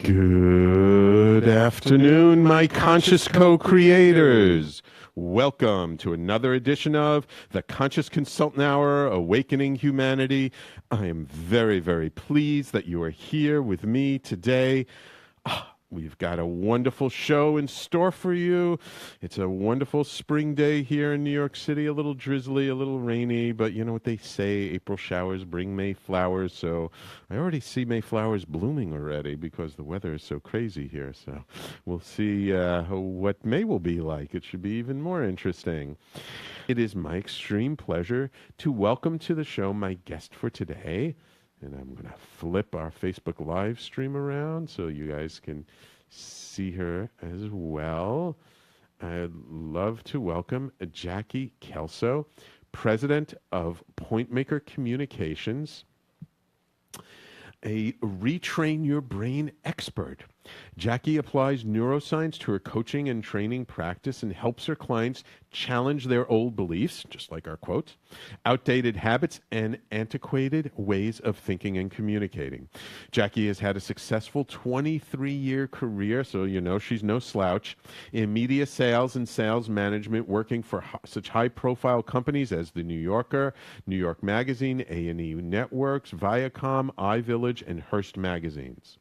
Good afternoon, my conscious co-creators. Welcome to another edition of the Conscious Consultant Hour, Awakening Humanity. I am very, very pleased that you are here with me today. We've got a wonderful show in store for you. It's a wonderful spring day here in New York City, a little drizzly, a little rainy, but you know what they say, April showers bring May flowers. So I already see May flowers blooming already because the weather is so crazy here. So we'll see what May will be like. It should be even more interesting. It is my extreme pleasure to welcome to the show my guest for today. And I'm going to flip our Facebook live stream around so you guys can see her as well. I'd love to welcome Jackie Kellso, president of Pointmaker Communications, a Retrain Your Brain expert. Jackie applies neuroscience to her coaching and training practice and helps her clients challenge their old beliefs, just like our quote, outdated habits, and antiquated ways of thinking and communicating. Jackie has had a successful 23-year career, so you know she's no slouch, in media sales and sales management, working for such high-profile companies as The New Yorker, New York Magazine, A&E Networks, Viacom, iVillage, and Hearst magazines.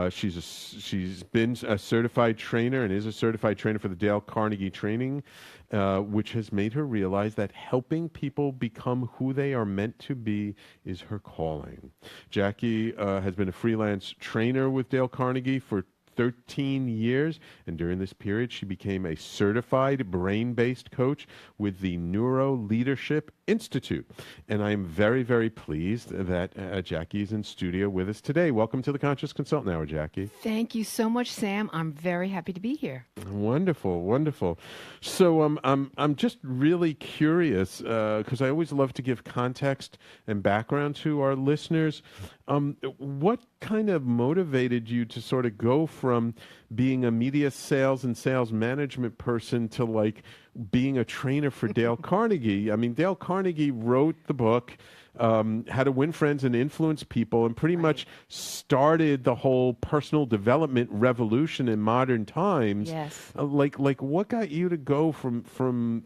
She's been a certified trainer and is a certified trainer for the Dale Carnegie Training, which has made her realize that helping people become who they are meant to be is her calling. Jackie has been a freelance trainer with Dale Carnegie for 13 years, and during this period she became a certified brain-based coach with the Neuro Leadership Institute. And I'm very, very pleased that Jackie is in studio with us today. Welcome to the Conscious Consultant Hour, Jackie. Thank you so much, Sam. I'm very happy to be here. Wonderful, wonderful. So I'm just really curious because I always love to give context and background to our listeners. What kind of motivated you to sort of go from being a media sales and sales management person to like being a trainer for Dale Carnegie? I mean, Dale Carnegie wrote the book, How to Win Friends and Influence People, and pretty much started the whole personal development revolution in modern times. Yes. Like what got you to go from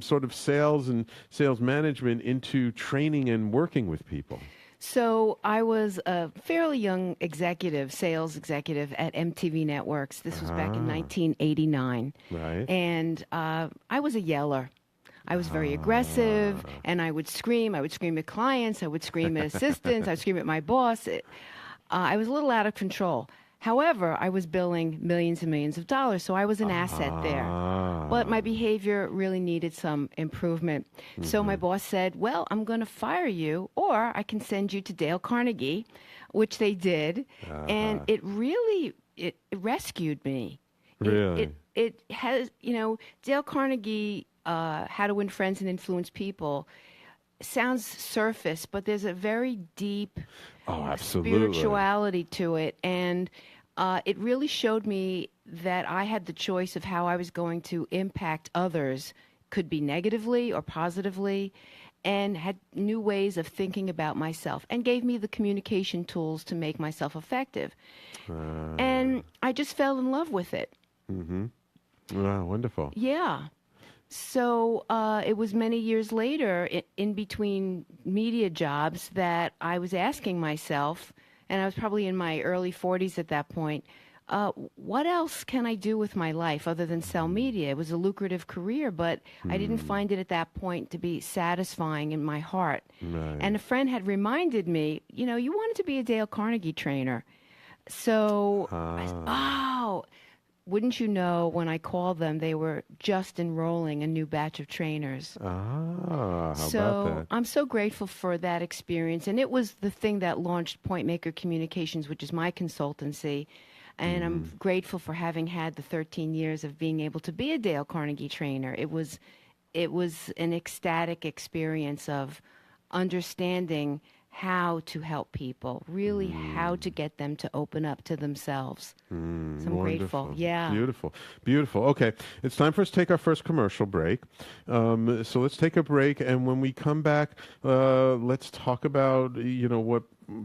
sort of sales and sales management into training and working with people? So I was a fairly young executive, sales executive at MTV Networks. This was back in 1989. Right. And I was a yeller. I was very aggressive, and I would scream. I would scream at clients. I would scream at assistants. I would scream at my boss. I was a little out of control. However, I was billing millions and millions of dollars, so I was an asset there. But my behavior really needed some improvement. Mm-hmm. So my boss said, well, I'm going to fire you, or I can send you to Dale Carnegie, which they did. And it really, it rescued me. Really? It has, you know, Dale Carnegie, How to Win Friends and Influence People, sounds surface, but there's a very deep spirituality to it. And it really showed me that I had the choice of how I was going to impact others, could be negatively or positively, and had new ways of thinking about myself, and gave me the communication tools to make myself effective. And I just fell in love with it. Mm-hmm. Wow, wonderful. Yeah. So it was many years later, in between media jobs, that I was asking myself, and I was probably in my early 40s at that point, what else can I do with my life other than sell media? It was a lucrative career, but I didn't find it at that point to be satisfying in my heart. Right. And a friend had reminded me, you know, you wanted to be a Dale Carnegie trainer. So I said, oh, wouldn't you know, when I called them, they were just enrolling a new batch of trainers. How so about that? I'm so grateful for that experience. And it was the thing that launched Pointmaker Communications, which is my consultancy. And I'm grateful for having had the 13 years of being able to be a Dale Carnegie trainer. It was an ecstatic experience of understanding how to help people, really how to get them to open up to themselves. So I'm grateful. Yeah. Beautiful. Beautiful. Okay. It's time for us to take our first commercial break. So let's take a break. And when we come back, let's talk about, you know,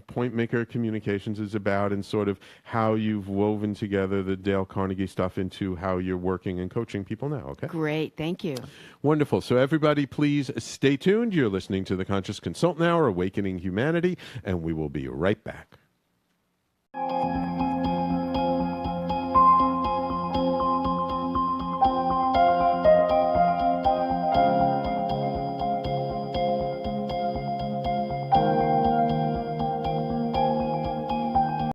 Point Maker Communications is about and sort of how you've woven together the Dale Carnegie stuff into how you're working and coaching people now, okay? Great. Thank you. Wonderful. So everybody, please stay tuned. You're listening to the Conscious Consultant Hour, Awakening Humanity, and we will be right back.